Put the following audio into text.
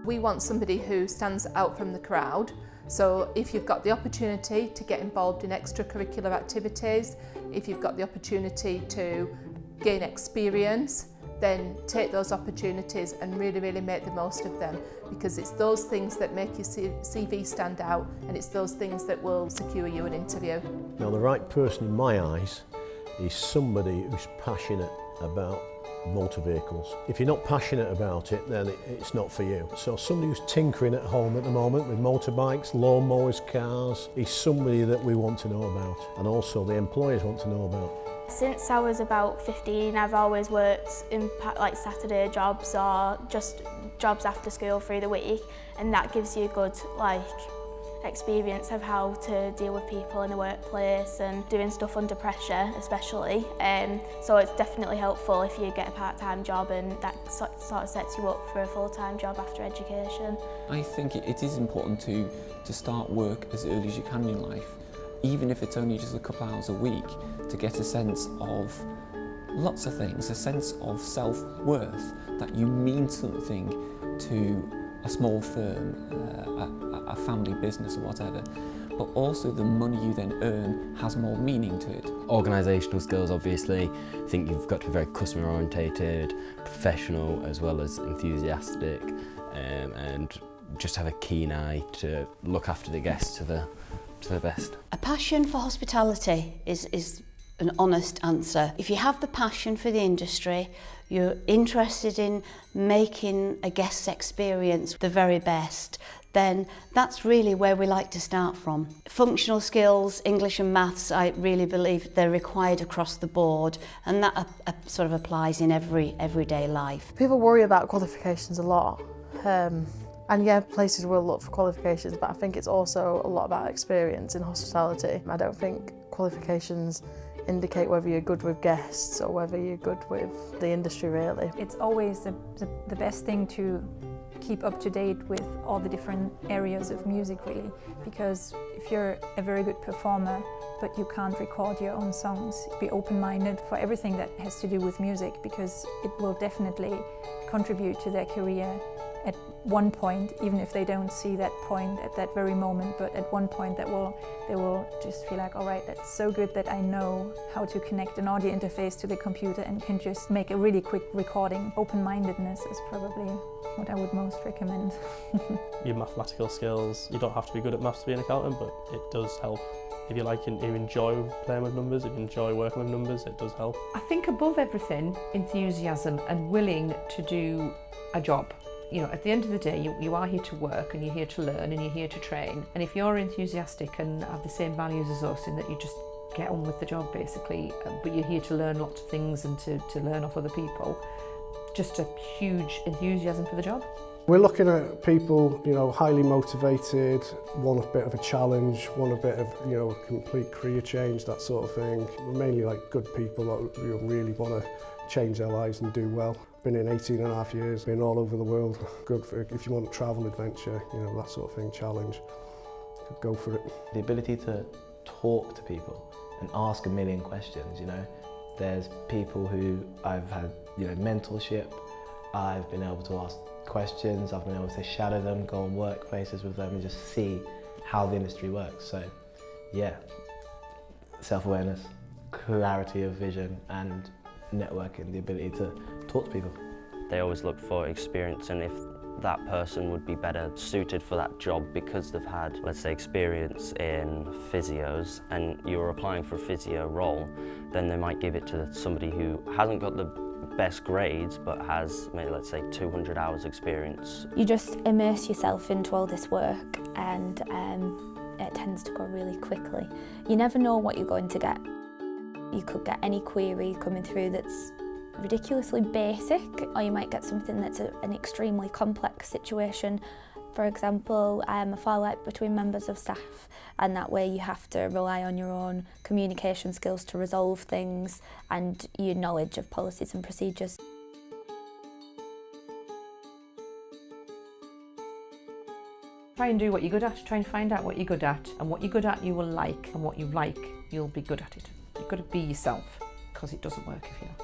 We want somebody who stands out from the crowd. So if you've got the opportunity to get involved in extracurricular activities, if you've got the opportunity to gain experience, then take those opportunities and really make the most of them, because it's those things that make your CV stand out, and it's those things that will secure you an interview. Now, the right person in my eyes is somebody who's passionate about motor vehicles. If you're not passionate about it, then it's not for you. So somebody who's tinkering at home at the moment with motorbikes, lawnmowers, cars, is somebody that we want to know about, and also the employers want to know about. Since I was about 15, I've always worked in like Saturday jobs or just jobs after school through the week, and that gives you a good experience of how to deal with people in the workplace and doing stuff under pressure especially. So it's definitely helpful if you get a part-time job, and that sort of sets you up for a full-time job after education. I think it is important to start work as early as you can in life, even if it's only just a couple of hours a week, to get a sense of lots of things, a sense of self-worth, that you mean something to a small firm, a family business or whatever, but also the money you then earn has more meaning to it. Organisational skills, obviously. I think you've got to be very customer orientated, professional as well as enthusiastic, and just have a keen eye to look after the guests to the best. A passion for hospitality is an honest answer. If you have the passion for the industry, you're interested in making a guest's experience the very best, then that's really where we like to start from. Functional skills, English and maths, I really believe they're required across the board, and that sort of applies in everyday life. People worry about qualifications a lot. And yeah, places will look for qualifications, but I think it's also a lot about experience in hospitality. I don't think qualifications indicate whether you're good with guests or whether you're good with the industry, really. It's always the best thing to keep up to date with all the different areas of music, really, because if you're a very good performer but you can't record your own songs, be open-minded for everything that has to do with music, because it will definitely contribute to their career at one point, even if they don't see that point at that very moment, but at one point they will just feel like, all right, that's so good that I know how to connect an audio interface to the computer and can just make a really quick recording. Open-mindedness is probably what I would most recommend. Your mathematical skills, you don't have to be good at maths to be an accountant, but it does help. If you like and you enjoy playing with numbers, if you enjoy working with numbers, it does help. I think above everything, enthusiasm and willing to do a job. You know, at the end of the day, you are here to work and you're here to learn and you're here to train. And if you're enthusiastic and have the same values as us in that you just get on with the job basically, but you're here to learn lots of things and to learn off other people, just a huge enthusiasm for the job. We're looking at people, you know, highly motivated, want a bit of a challenge, want a bit of, you know, a complete career change, that sort of thing. We're mainly like good people that really want to change their lives and do well. Been in 18 and a half years, been all over the world. Good for if you want a travel adventure, you know, that sort of thing, challenge. Go for it. The ability to talk to people and ask a million questions, you know. There's people who I've had, you know, mentorship. I've been able to ask questions, I've been able to shadow them, go on workplaces with them and just see how the industry works. So yeah, self-awareness, clarity of vision and networking, the ability to talk to people. They always look for experience, and if that person would be better suited for that job because they've had, let's say, experience in physios, and you're applying for a physio role, then they might give it to somebody who hasn't got the best grades but has maybe, let's say, 200 hours experience. You just immerse yourself into all this work, and it tends to go really quickly. You never know what you're going to get. You could get any query coming through that's ridiculously basic, or you might get something that's an extremely complex situation. For example, a fallout between members of staff, and that way you have to rely on your own communication skills to resolve things and your knowledge of policies and procedures. Try and do what you're good at, try and find out what you're good at, and what you're good at you will like, and what you like, you'll be good at it. You've got to be yourself, because it doesn't work if you're not.